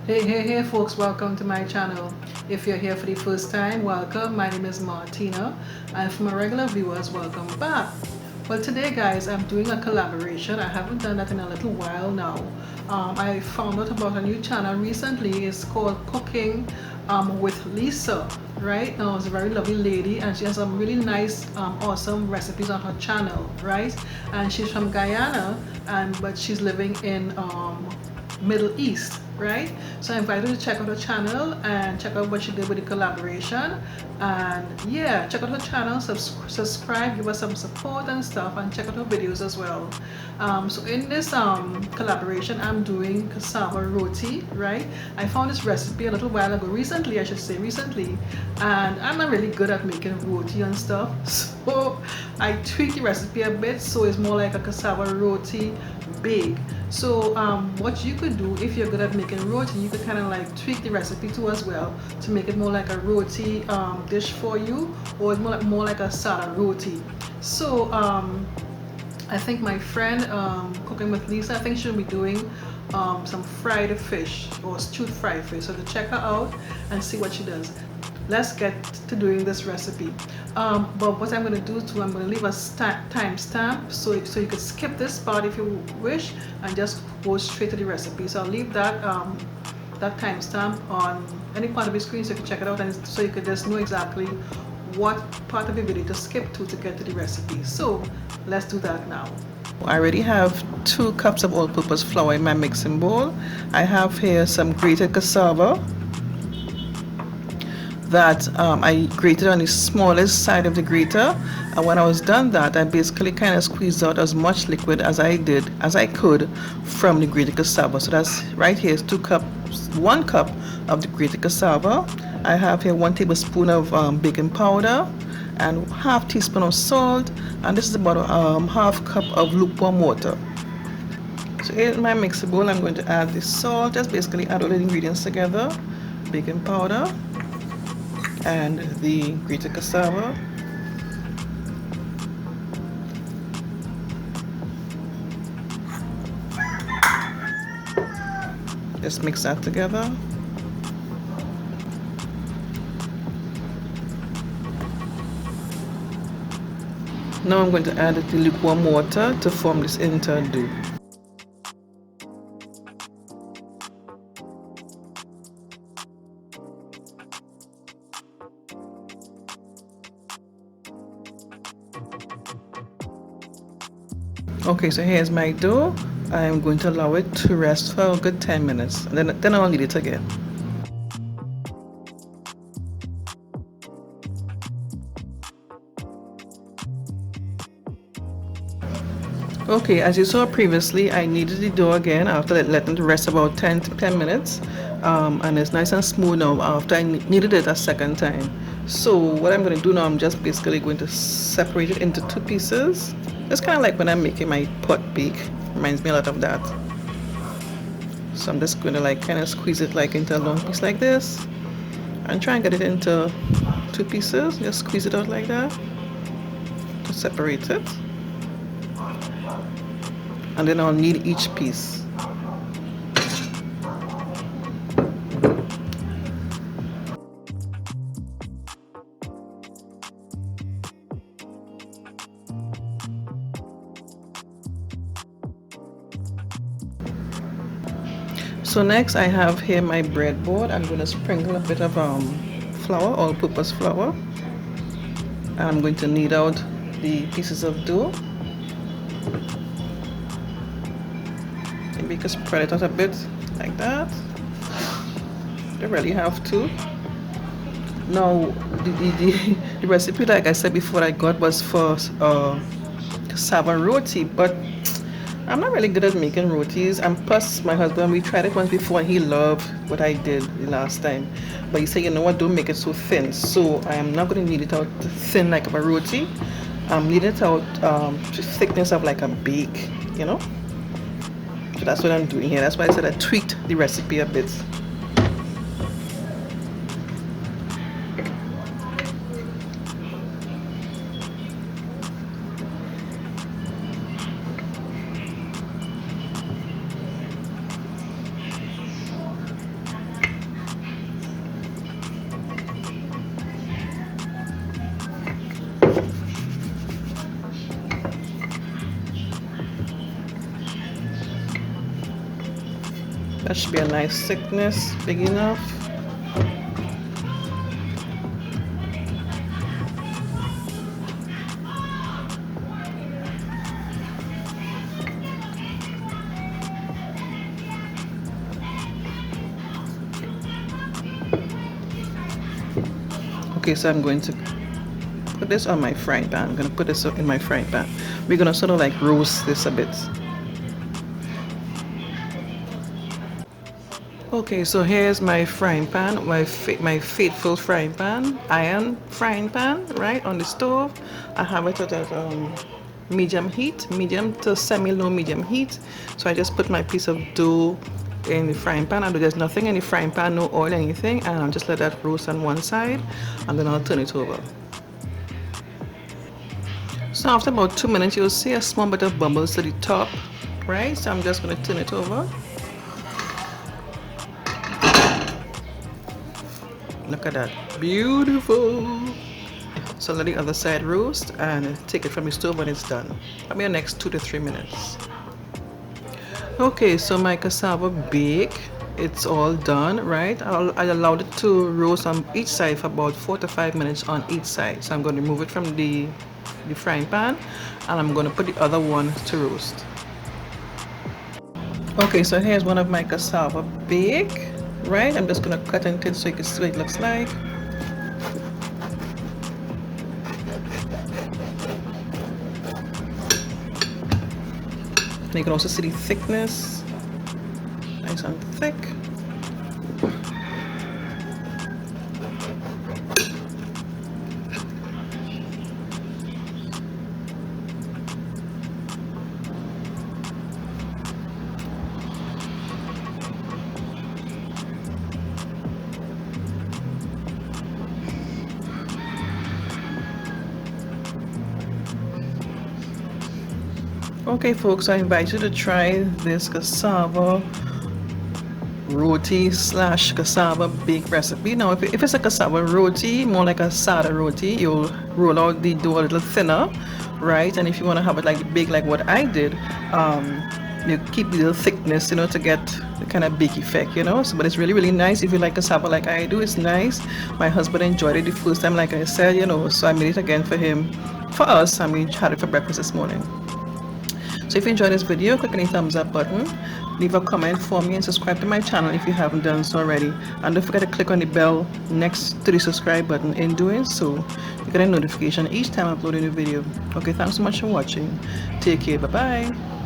Hey folks, welcome to my channel. If you're here for the first time, welcome. My name is Martina, and for my regular viewers, welcome back. Well, today guys, I'm doing a collaboration. I haven't done that in a little while now. I found out about a new channel recently. It's called Cooking with Lisa, right? Now, it's a very lovely lady, and she has some really nice, awesome recipes on her channel, right? And she's from Guyana, but she's living in Middle East, right? So I invited her to check out her channel and check out what she did with the collaboration. And yeah, check out her channel, subscribe, give her some support and stuff, and check out her videos as well. So in this collaboration, I'm doing cassava roti, right? I found this recipe a little while ago, recently I should say, and I'm not really good at making roti and stuff, so I tweaked the recipe a bit so it's more like a cassava roti bake. So what you could do if you're good at making roti, you could kind of like tweak the recipe too as well to make it more like a roti dish for you, or it's more like a sada roti. So I think my friend Cooking with Lisa, I think she'll be doing some fried fish or stewed fried fish, so to check her out and see what she does. Let's get to doing this recipe. But what I'm going to do too, I'm going to leave a timestamp so you could skip this part if you wish and just go straight to the recipe. So I'll leave that that timestamp on any part of the screen so you can check it out, and so you could just know exactly what part of the video to skip to get to the recipe. So let's do that now. I already have 2 cups of all-purpose flour in my mixing bowl. I have here some grated cassava that I grated on the smallest side of the grater, and when I was done that, I basically kind of squeezed out as much liquid as I could from the grated cassava. So that's right here is 1 cup of the grated cassava. I have here 1 tablespoon of baking powder and half teaspoon of salt, and this is about half cup of lukewarm water. So in my mixing bowl, I'm going to add the salt. Just basically add all the ingredients together, baking powder and the grated cassava. Just mix that together. Now I'm going to add the lukewarm water to form this entire dough. Okay, so here's my dough. I'm going to allow it to rest for a good 10 minutes, and then I'll knead it again. Okay, as you saw previously, I kneaded the dough again after letting it rest about 10 minutes, and it's nice and smooth now after I kneaded it a second time. So what I'm going to do now, I'm just basically going to separate it into 2 pieces. It's kind of like when I'm making my pot bake, reminds me a lot of that. So I'm just going to like kind of squeeze it like into a long piece like this and try and get it into 2 pieces. Just squeeze it out like that to separate it, and then I'll knead each piece. So next I have here my breadboard. I'm going to sprinkle a bit of flour, all-purpose flour, and I'm going to knead out the pieces of dough. Maybe you can spread it out a bit like that. You really have to. Now the recipe, like I said before, I got was for cassava roti, but I'm not really good at making rotis, and plus my husband, we tried it once before and he loved what I did the last time, but he said, you know what, don't make it so thin. So I am not going to knead it out thin like a roti. I'm kneading it out to thickness of like a bake, you know. So that's what I'm doing here. That's why I said I tweaked the recipe a bit. That should be a nice thickness, big enough. Okay, so I'm going to put this on my frying pan. I'm going to put this in my frying pan. We're going to sort of like roast this a bit. Okay, so here's my frying pan, my faithful frying pan, iron frying pan, right, on the stove. I have it at medium heat, medium to semi-low medium heat. So I just put my piece of dough in the frying pan, and there's nothing in the frying pan, no oil, anything, and I'll just let that roast on one side, and then I'll turn it over. So after about 2 minutes, you'll see a small bit of bubbles to the top, right? So I'm just going to turn it over. Look at that, beautiful. So let the other side roast and take it from the stove when it's done. Probably the next 2 to 3 minutes. Okay, so my cassava bake, it's all done, right? I allowed it to roast on each side for about 4 to 5 minutes on each side. So I'm going to remove it from the frying pan, and I'm going to put the other one to roast. Okay, so here's one of my cassava bake. Right, I'm just gonna cut into it so you can see what it looks like. And you can also see the thickness, nice and thick. Okay folks, I invite you to try this cassava roti / cassava bake recipe. Now if it's a cassava roti, more like a sada roti, you'll roll out the dough a little thinner, right? And if you want to have it like big like what I did, you keep the little thickness, you know, to get the kind of bake effect, you know. So, but it's really nice. If you like cassava like I do, it's nice. My husband enjoyed it the first time, like I said, you know, so I made it again for him, for us, and we had it for breakfast this morning. So if you enjoyed this video, click on the thumbs up button, leave a comment for me, and subscribe to my channel if you haven't done so already. And don't forget to click on the bell next to the subscribe button. In doing so, you get a notification each time I upload a new video. Okay, thanks so much for watching. Take care. Bye bye.